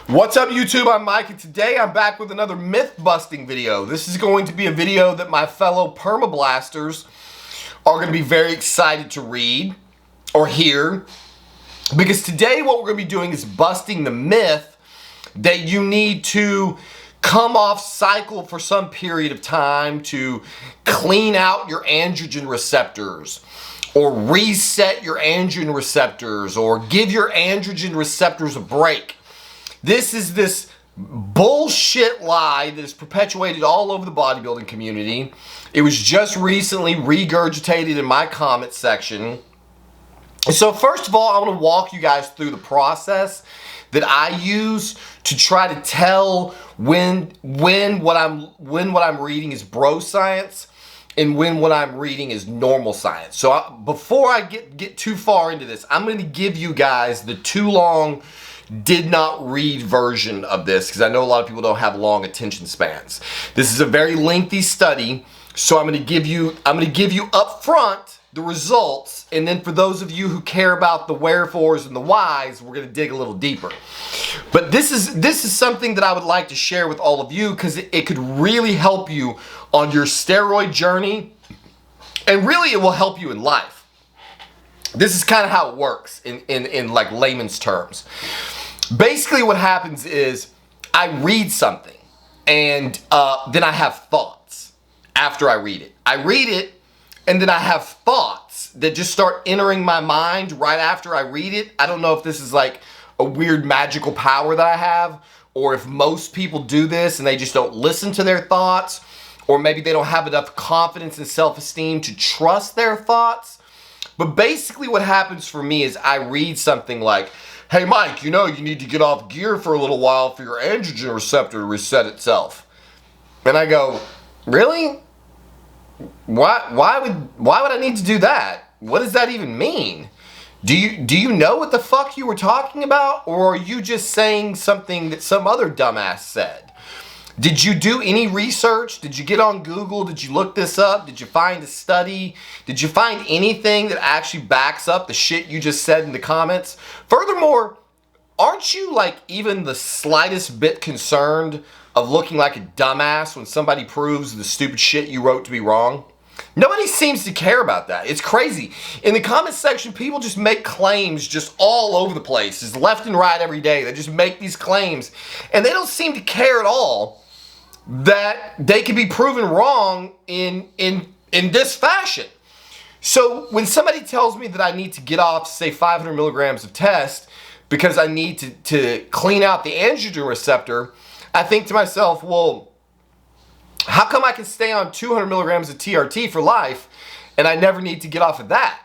What's up YouTube, I'm Mike, and today I'm back with another myth busting video. This is going to be a video that my fellow permablasters are going to be very excited to read or hear, because today what we're going to be doing is busting the myth that you need to come off cycle for some period of time to clean out your androgen receptors, or reset your androgen receptors, or give your androgen receptors a break. This is this bullshit lie that is perpetuated all over the bodybuilding community. It was just recently regurgitated in my comment section. So first of all, I want to walk you guys through the process that I use to try to tell when what I'm reading is bro science and when what I'm reading is normal science. So before I get too far into this, I'm going to give you guys the too long did not read version of this, because I know a lot of people don't have long attention spans. This is a very lengthy study, so I'm going to give you up front the results, and then for those of you who care about the wherefores and the whys, we're going to dig a little deeper. But this is something that I would like to share with all of you, because it could really help you on your steroid journey, and really it will help you in life. This is kind of how it works in like layman's terms. Basically what happens is I read something, and then I have thoughts after I read it. I read it, and then I have thoughts that just start entering my mind right after I read it. I don't know if this is like a weird magical power that I have, or if most people do this and they just don't listen to their thoughts, or maybe they don't have enough confidence and self-esteem to trust their thoughts. But basically what happens for me is I read something like, hey Mike, you know you need to get off gear for a little while for your androgen receptor to reset itself. And I go, really? Why would I need to do that? What does that even mean? Do you know what the fuck you were talking about? Or are you just saying something that some other dumbass said? Did you do any research? Did you get on Google? Did you look this up? Did you find a study? Did you find anything that actually backs up the shit you just said in the comments? Furthermore, aren't you like even the slightest bit concerned of looking like a dumbass when somebody proves the stupid shit you wrote to be wrong? Nobody seems to care about that. It's crazy. In the comment section, people just make claims just all over the place, just left and right every day. They just make these claims, and they don't seem to care at all that they can be proven wrong in this fashion. So when somebody tells me that I need to get off, say, 500 milligrams of test because I need to clean out the androgen receptor, I think to myself, well, how come I can stay on 200 milligrams of TRT for life and I never need to get off of that?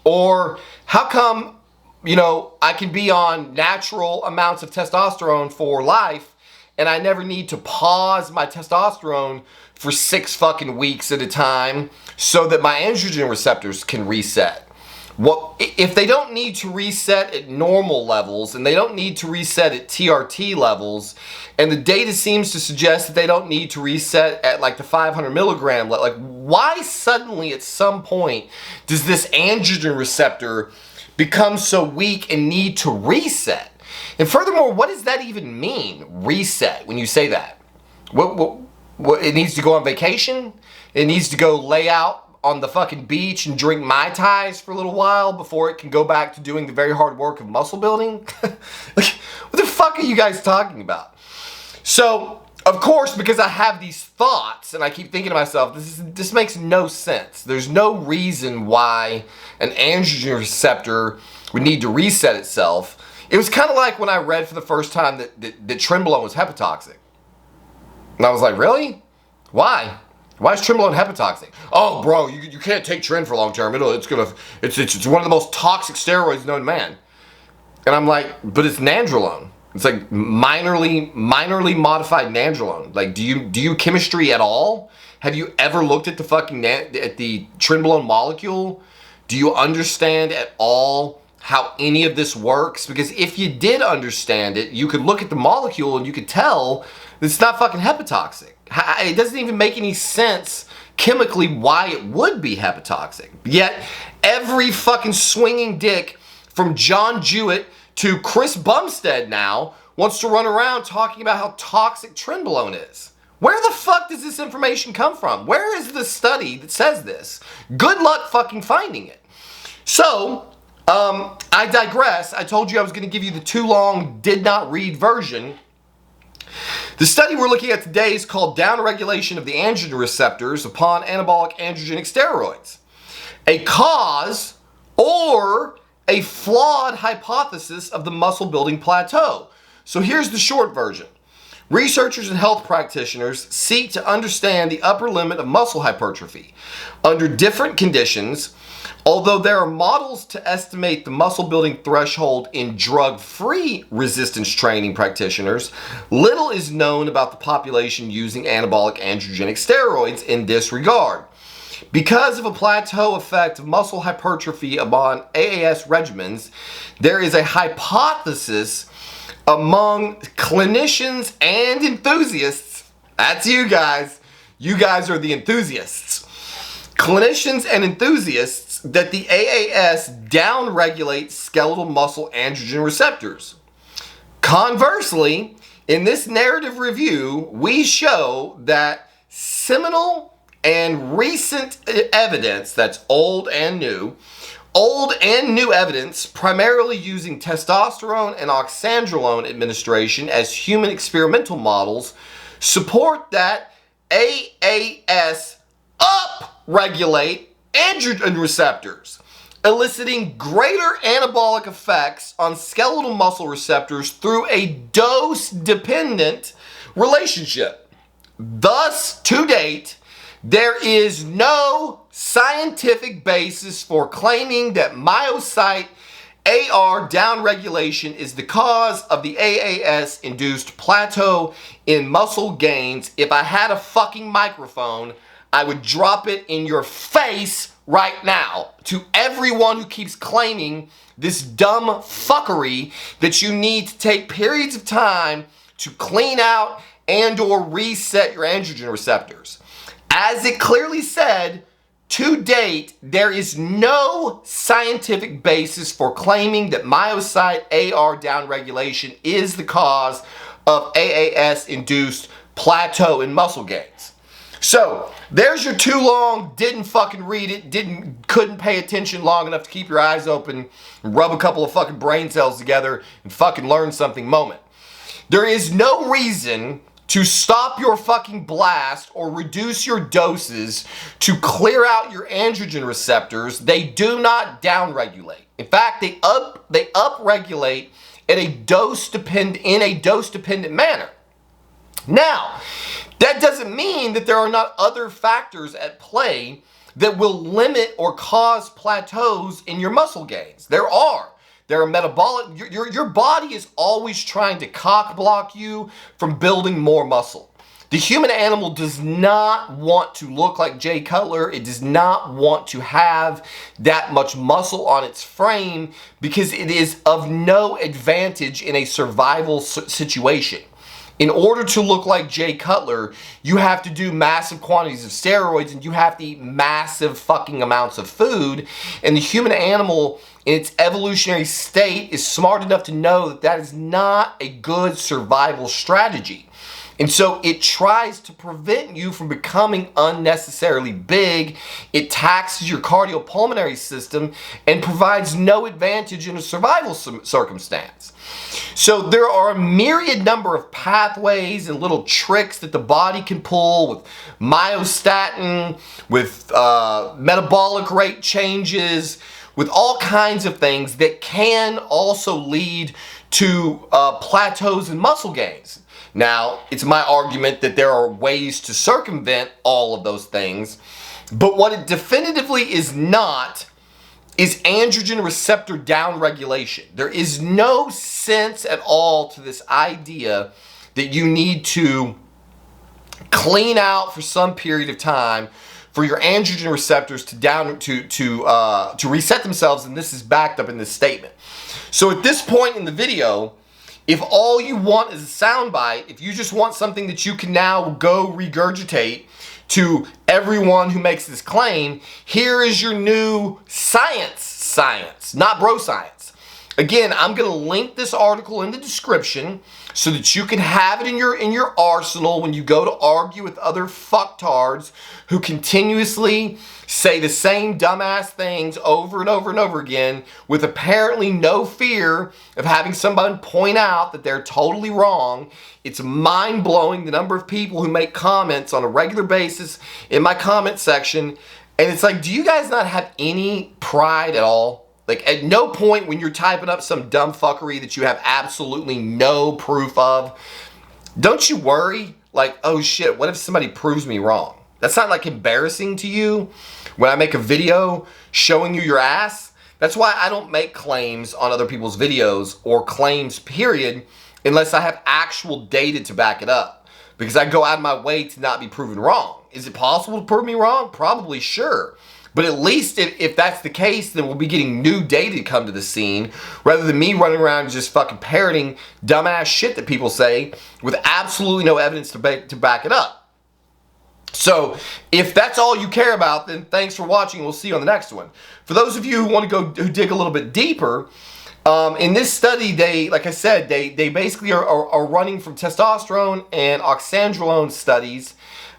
Or how come, I can be on natural amounts of testosterone for life and I never need to pause my testosterone for 6 fucking weeks at a time so that my androgen receptors can reset? Well, if they don't need to reset at normal levels and they don't need to reset at TRT levels, and the data seems to suggest that they don't need to reset at like the 500 milligram level, like why suddenly at some point does this androgen receptor become so weak and need to reset? And furthermore, what does that even mean, reset, when you say that? What, it needs to go on vacation? It needs to go lay out on the fucking beach and drink Mai Tais for a little while before it can go back to doing the very hard work of muscle building? Like, what the fuck are you guys talking about? So, of course, because I have these thoughts and I keep thinking to myself, this makes no sense. There's no reason why an androgen receptor would need to reset itself. It was kind of like when I read for the first time that Trenbolone was hepatotoxic. And I was like, really? Why? Why is Trenbolone hepatotoxic? Oh, bro, you can't take Tren for long term. It's one of the most toxic steroids known to man. And I'm like, but it's Nandrolone. It's like minorly modified Nandrolone. Like, do you chemistry at all? Have you ever looked at the fucking at the Trenbolone molecule? Do you understand at all how any of this works? Because if you did understand it, you could look at the molecule and you could tell that it's not fucking hepatotoxic. It doesn't even make any sense chemically why it would be hepatotoxic. Yet every fucking swinging dick from John Jewett to Chris Bumstead now wants to run around talking about how toxic trenbolone is. Where the fuck does this information come from? Where is the study that says this? Good luck fucking finding it. So, I digress. I told you I was going to give you the too long, did not read version. The study we're looking at today is called Downregulation of the Androgen Receptors upon Anabolic Androgenic Steroids. A cause or a flawed hypothesis of the muscle building plateau. So here's the short version. Researchers and health practitioners seek to understand the upper limit of muscle hypertrophy under different conditions. Although there are models to estimate the muscle building threshold in drug-free resistance training practitioners, little is known about the population using anabolic androgenic steroids in this regard. Because of a plateau effect of muscle hypertrophy upon AAS regimens, there is a hypothesis among clinicians and enthusiasts. That's you guys. You guys are the enthusiasts. Clinicians and enthusiasts that the AAS downregulates skeletal muscle androgen receptors. Conversely, in this narrative review, we show that seminal and recent evidence, that's old and new evidence, primarily using testosterone and oxandrolone administration as human experimental models, support that AAS upregulate androgen receptors, eliciting greater anabolic effects on skeletal muscle receptors through a dose-dependent relationship. Thus, to date, there is no scientific basis for claiming that myocyte AR downregulation is the cause of the AAS-induced plateau in muscle gains. If I had a fucking microphone, I would drop it in your face right now to everyone who keeps claiming this dumb fuckery that you need to take periods of time to clean out and or reset your androgen receptors. As it clearly said, to date, there is no scientific basis for claiming that myocyte AR downregulation is the cause of AAS-induced plateau in muscle gains. So, there's your too long, didn't fucking read it, couldn't pay attention long enough to keep your eyes open, and rub a couple of fucking brain cells together and fucking learn something moment. There is no reason to stop your fucking blast or reduce your doses to clear out your androgen receptors. They do not downregulate. In fact, they upregulate in a dose-dependent manner. Now, that doesn't mean that there are not other factors at play that will limit or cause plateaus in your muscle gains. There are. There are metabolic, your body is always trying to cock block you from building more muscle. The human animal does not want to look like Jay Cutler. It does not want to have that much muscle on its frame because it is of no advantage in a survival situation. In order to look like Jay Cutler, you have to do massive quantities of steroids and you have to eat massive fucking amounts of food. And the human animal in its evolutionary state is smart enough to know that that is not a good survival strategy. And so it tries to prevent you from becoming unnecessarily big. It taxes your cardiopulmonary system and provides no advantage in a survival circumstance. So there are a myriad number of pathways and little tricks that the body can pull with myostatin, with metabolic rate changes, with all kinds of things that can also lead to plateaus and muscle gains. Now, it's my argument that there are ways to circumvent all of those things, but what it definitively is not is androgen receptor downregulation. There is no sense at all to this idea that you need to clean out for some period of time for your androgen receptors to reset themselves, and this is backed up in this statement. So at this point in the video, if all you want is a soundbite, if you just want something that you can now go regurgitate to everyone who makes this claim, here is your new science, not bro science. Again, I'm going to link this article in the description so that you can have it in your arsenal when you go to argue with other fucktards who continuously say the same dumbass things over and over and over again with apparently no fear of having someone point out that they're totally wrong. It's mind-blowing the number of people who make comments on a regular basis in my comment section. And it's like, do you guys not have any pride at all? Like, at no point when you're typing up some dumb fuckery that you have absolutely no proof of, don't you worry, like, oh shit, what if somebody proves me wrong? That's not, like, embarrassing to you when I make a video showing you your ass? That's why I don't make claims on other people's videos, or claims, period, unless I have actual data to back it up. Because I go out of my way to not be proven wrong. Is it possible to prove me wrong? Probably, sure. But at least if that's the case, then we'll be getting new data to come to the scene, rather than me running around just fucking parroting dumbass shit that people say with absolutely no evidence to back it up. So if that's all you care about, then thanks for watching. We'll see you on the next one. For those of you who want to who dig a little bit deeper, in this study, they, like I said, they basically are running from testosterone and oxandrolone studies.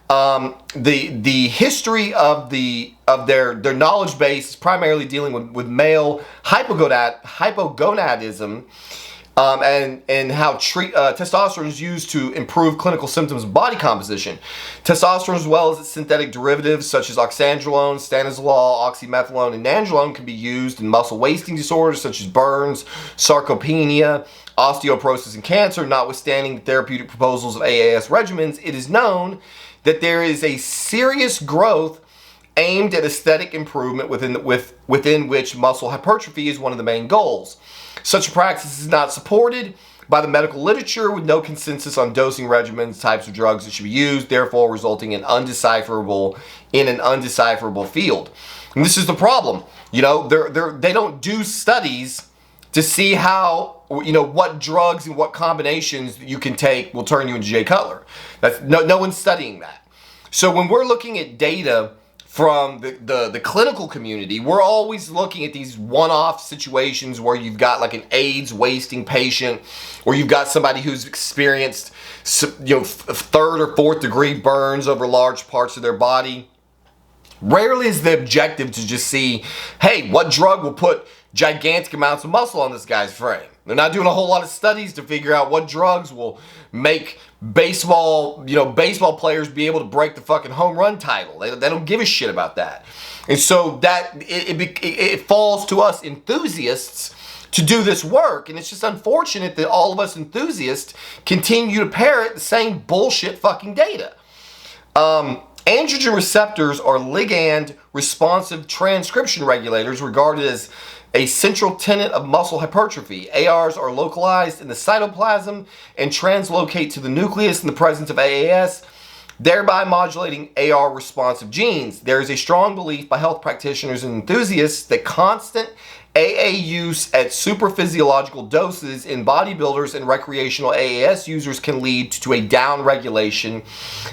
The history of their knowledge base is primarily dealing with male hypogonadism, and how testosterone is used to improve clinical symptoms of body composition. Testosterone, as well as its synthetic derivatives such as oxandrolone, stanozolol, oxymethylone, and nandrolone, can be used in muscle wasting disorders such as burns, sarcopenia, osteoporosis, and cancer. Notwithstanding the therapeutic proposals of AAS regimens, it is known that there is a serious growth aimed at aesthetic improvement within which muscle hypertrophy is one of the main goals. Such a practice is not supported by the medical literature, with no consensus on dosing regimens, types of drugs that should be used, therefore resulting in an undecipherable field. And this is the problem. You know, they don't do studies to see how, you know, what drugs and what combinations you can take will turn you into Jay Cutler. That's no one's studying that. So when we're looking at data from the clinical community, we're always looking at these one-off situations where you've got like an AIDS wasting patient, or you've got somebody who's experienced, you know, third or fourth degree burns over large parts of their body. Rarely is the objective to just see, hey, what drug will put gigantic amounts of muscle on this guy's frame. They're not doing a whole lot of studies to figure out what drugs will make baseball players be able to break the fucking home run title. They don't give a shit about that. And so that it falls to us enthusiasts to do this work. And it's just unfortunate that all of us enthusiasts continue to parrot the same bullshit fucking data. Androgen receptors are ligand-responsive transcription regulators, regarded as a central tenet of muscle hypertrophy. ARs are localized in the cytoplasm and translocate to the nucleus in the presence of AAS, thereby modulating AR-responsive genes. There is a strong belief by health practitioners and enthusiasts that constant AA use at supraphysiological doses in bodybuilders and recreational AAS users can lead to a downregulation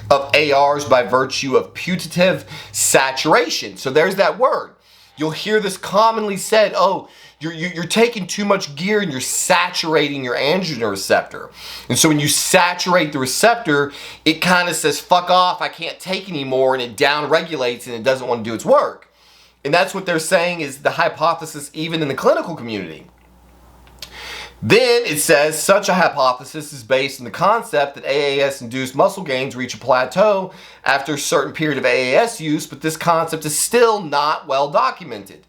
of ARs by virtue of putative saturation. So there's that word. You'll hear this commonly said, oh, you're taking too much gear and you're saturating your androgen receptor. And so when you saturate the receptor, it kind of says, fuck off, I can't take anymore, and it downregulates and it doesn't want to do its work. And that's what they're saying is the hypothesis even in the clinical community. Then it says such a hypothesis is based on the concept that AAS-induced muscle gains reach a plateau after a certain period of AAS use, but this concept is still not well documented.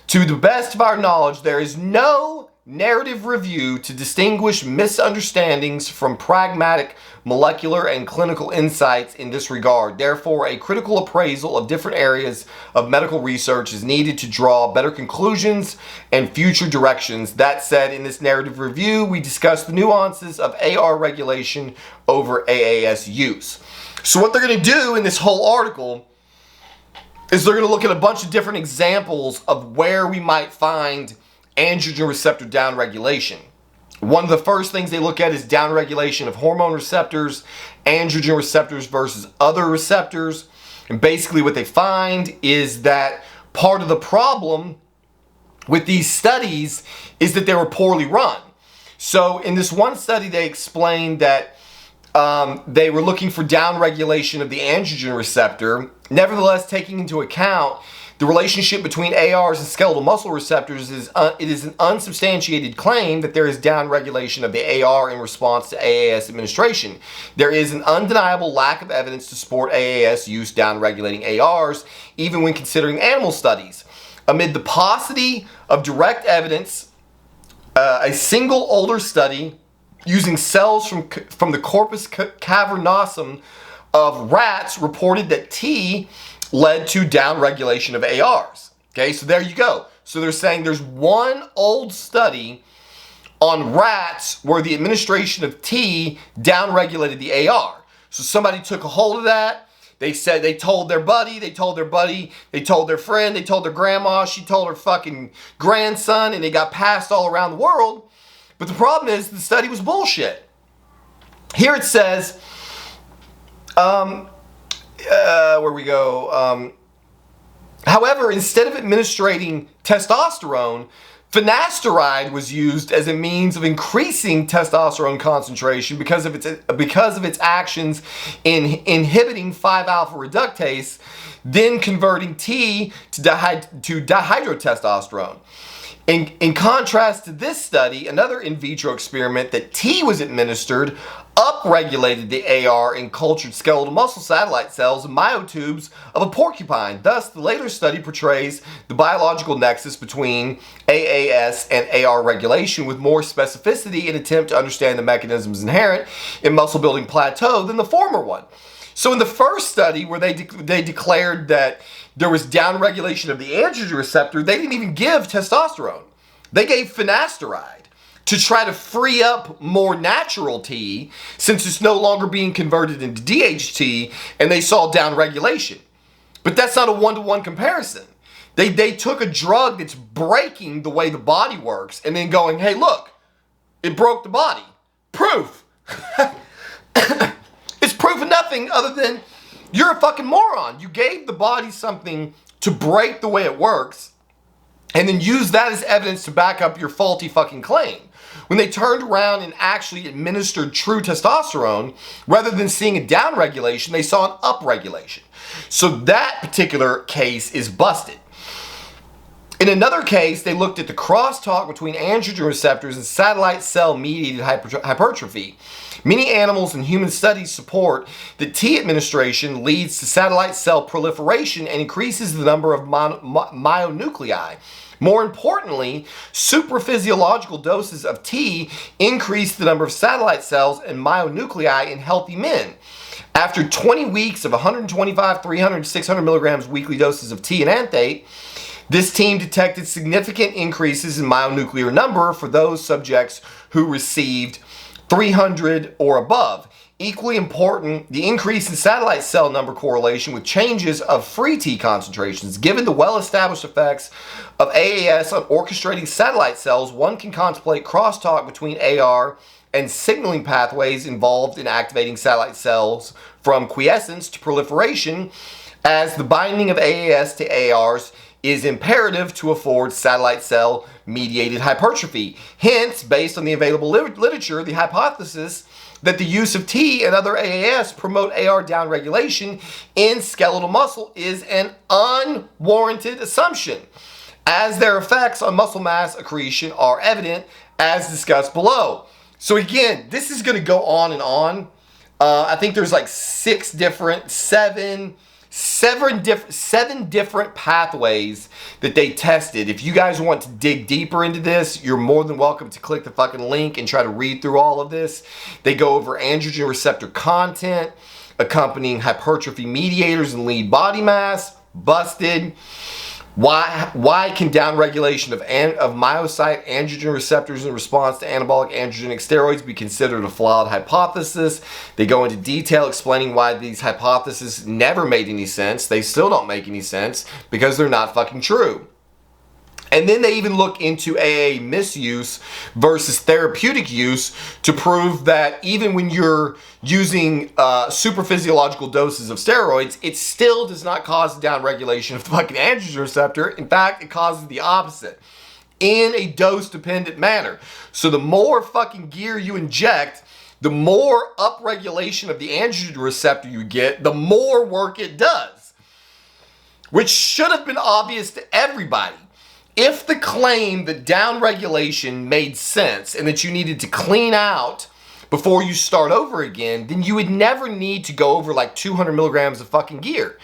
To the best of our knowledge, there is no narrative review to distinguish misunderstandings from pragmatic molecular and clinical insights in this regard. Therefore, a critical appraisal of different areas of medical research is needed to draw better conclusions and future directions. That said, in this narrative review, we discuss the nuances of AR regulation over AAS use. So what they're going to do in this whole article is they're going to look at a bunch of different examples of where we might find androgen receptor downregulation. One of the first things they look at is downregulation of hormone receptors, androgen receptors versus other receptors. And basically what they find is that part of the problem with these studies is that they were poorly run. So in this one study, they explained that they were looking for downregulation of the androgen receptor. Nevertheless, taking into account the relationship between ARs and skeletal muscle receptors, it is an unsubstantiated claim that there is downregulation of the AR in response to AAS administration. There is an undeniable lack of evidence to support AAS use downregulating ARs, even when considering animal studies. Amid the paucity of direct evidence, a single older study using cells from the corpus cavernosum of rats reported that T led to downregulation of ARs. Okay, so there you go. So they're saying there's one old study on rats where the administration of T downregulated the AR. So somebody took a hold of that. They said they told their buddy, they told their friend, they told their grandma, she told her fucking grandson, and they got passed all around the world. But the problem is the study was bullshit. Here it says, where we go. However, instead of administering testosterone, finasteride was used as a means of increasing testosterone concentration because of its actions in inhibiting 5-alpha reductase, then converting T to dihydrotestosterone. In contrast to this study, another in vitro experiment that T was administered upregulated the AR in cultured skeletal muscle satellite cells and myotubes of a porcupine. Thus, the later study portrays the biological nexus between AAS and AR regulation with more specificity in an attempt to understand the mechanisms inherent in muscle building plateau than the former one. So in the first study where they declared that there was downregulation of the androgen receptor, they didn't even give testosterone. They gave finasteride to try to free up more natural T since it's no longer being converted into DHT, and they saw downregulation. But that's not a one-to-one comparison. They took a drug that's breaking the way the body works and then going, hey, look, it broke the body. Proof. It's proof of nothing other than you're a fucking moron. You gave the body something to break the way it works and then use that as evidence to back up your faulty fucking claim. When they turned around and actually administered true testosterone, rather than seeing a downregulation, they saw an upregulation. So that particular case is busted. In another case, they looked at the crosstalk between androgen receptors and satellite cell-mediated hypertrophy. Many animals and human studies support that T administration leads to satellite cell proliferation and increases the number of myonuclei. More importantly, supraphysiological doses of T increase the number of satellite cells and myonuclei in healthy men. After 20 weeks of 125, 300, 600 milligrams weekly doses of T and anthate, this team detected significant increases in myonuclear number for those subjects who received 300 or above. Equally important, the increase in satellite cell number correlation with changes of free T concentrations. Given the well-established effects of AAS on orchestrating satellite cells, one can contemplate crosstalk between AR and signaling pathways involved in activating satellite cells from quiescence to proliferation, as the binding of AAS to ARs is imperative to afford satellite cell mediated hypertrophy. Hence, based on the available literature, the hypothesis that the use of T and other AAS promote AR downregulation in skeletal muscle is an unwarranted assumption, as their effects on muscle mass accretion are evident, as discussed below. So again, this is going to go on and on. I think there's like seven different pathways that they tested. If you guys want to dig deeper into this, you're more than welcome to click the fucking link and try to read through all of this. They go over androgen receptor content, accompanying hypertrophy mediators and lead body mass, busted. Why can downregulation of myocyte androgen receptors in response to anabolic androgenic steroids be considered a flawed hypothesis? They go into detail explaining why these hypotheses never made any sense. They still don't make any sense because they're not fucking true. And then they even look into AA misuse versus therapeutic use to prove that even when you're using supraphysiological doses of steroids, it still does not cause the downregulation of the fucking androgen receptor. In fact, it causes the opposite. in a dose-dependent manner. So the more fucking gear you inject, the more upregulation of the androgen receptor you get, the more work it does. Which should have been obvious to everybody. If the claim that downregulation made sense and that you needed to clean out before you start over again, then you would never need to go over like 200 milligrams of fucking gear.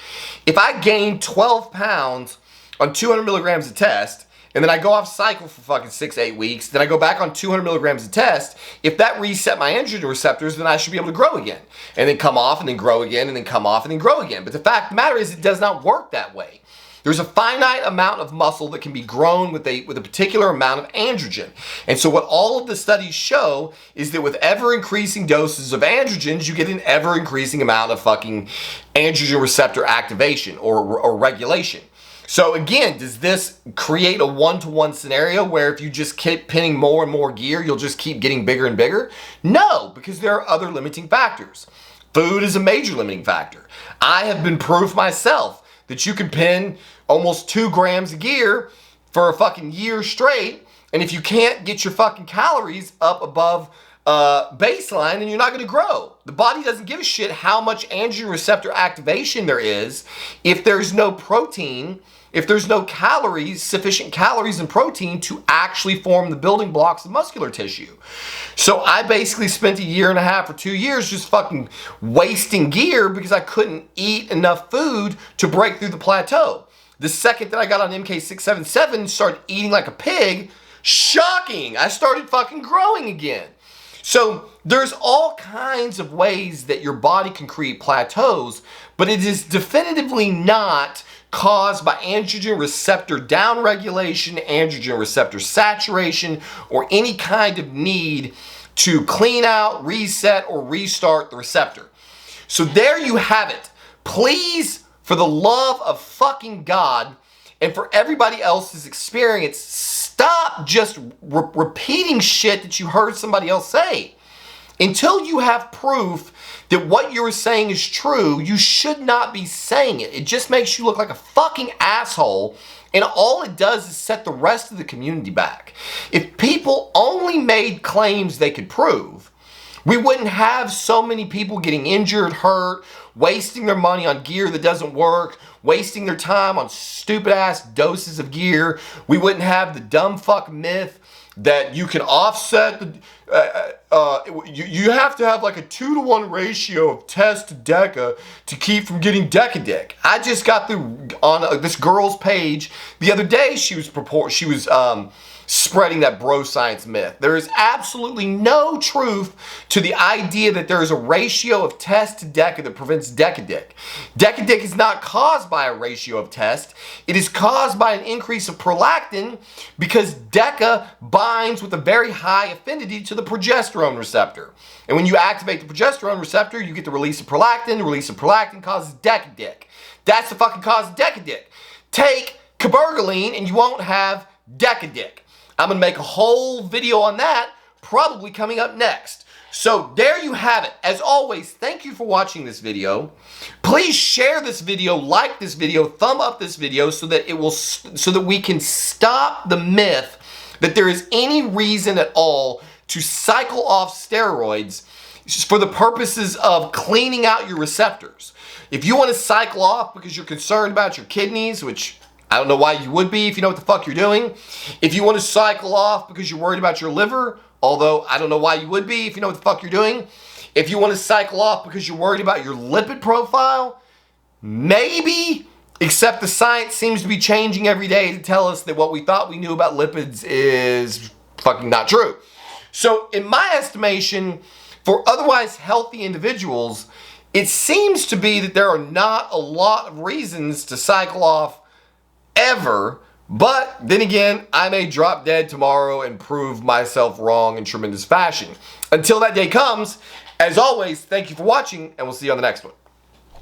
If I gain 12 pounds on 200 milligrams of test, and then I go off cycle for fucking 6-8 weeks, then I go back on 200 milligrams of test, if that reset my androgen receptors, then I should be able to grow again. And then come off and then grow again and then come off and then grow again. But the fact of the matter is it does not work that way. There's a finite amount of muscle that can be grown with a particular amount of androgen. And so what all of the studies show is that with ever increasing doses of androgens, you get an ever increasing amount of fucking androgen receptor activation or regulation. So again, does this create a one-to-one scenario where if you just keep pinning more and more gear, you'll just keep getting bigger and bigger? No, because there are other limiting factors. Food is a major limiting factor. I have been proof myself that you can pin almost 2 grams of gear for a fucking year straight, and if you can't get your fucking calories up above baseline, then you're not going to grow. The body doesn't give a shit how much androgen receptor activation there is if there's no protein, if there's no calories, sufficient calories and protein to actually form the building blocks of muscular tissue. So I basically spent 1.5 years or 2 years just fucking wasting gear because I couldn't eat enough food to break through the plateau. The second that I got on MK677, started eating like a pig, shocking, I started fucking growing again. So there's all kinds of ways that your body can create plateaus, but it is definitively not caused by androgen receptor downregulation, androgen receptor saturation, or any kind of need to clean out, reset, or restart the receptor. So there you have it. Please, for the love of fucking God, and for everybody else's experience, stop just repeating shit that you heard somebody else say. Until you have proof that what you're saying is true, you should not be saying it. It just makes you look like a fucking asshole, and all it does is set the rest of the community back. If people only made claims they could prove, we wouldn't have so many people getting injured, hurt, wasting their money on gear that doesn't work, wasting their time on stupid ass doses of gear. We wouldn't have the dumb fuck myth that you can offset the, you have to have like a 2-to-1 ratio of test to deca to keep from getting decadic. I just got through on this girl's page the other day. She was spreading that bro science myth. There is absolutely no truth to the idea that there is a ratio of test to deca that prevents decadic. Decadic is not caused by a ratio of test. It is caused by an increase of prolactin because deca binds with a very high affinity to the progesterone receptor. And when you activate the progesterone receptor, you get the release of prolactin. The release of prolactin causes decadic. That's the fucking cause of decadic. Take cabergoline and you won't have decadic. I'm going to make a whole video on that, probably coming up next. So there you have it. As always, thank you for watching this video. Please share this video, like this video, thumb up this video so that we can stop the myth that there is any reason at all to cycle off steroids for the purposes of cleaning out your receptors. If you want to cycle off because you're concerned about your kidneys, which I don't know why you would be if you know what the fuck you're doing. If you want to cycle off because you're worried about your liver, although I don't know why you would be if you know what the fuck you're doing. If you want to cycle off because you're worried about your lipid profile, maybe, except the science seems to be changing every day to tell us that what we thought we knew about lipids is fucking not true. So in my estimation, for otherwise healthy individuals, it seems to be that there are not a lot of reasons to cycle off ever, but then again, I may drop dead tomorrow and prove myself wrong in tremendous fashion. Until that day comes, as always, thank you for watching, and we'll see you on the next one.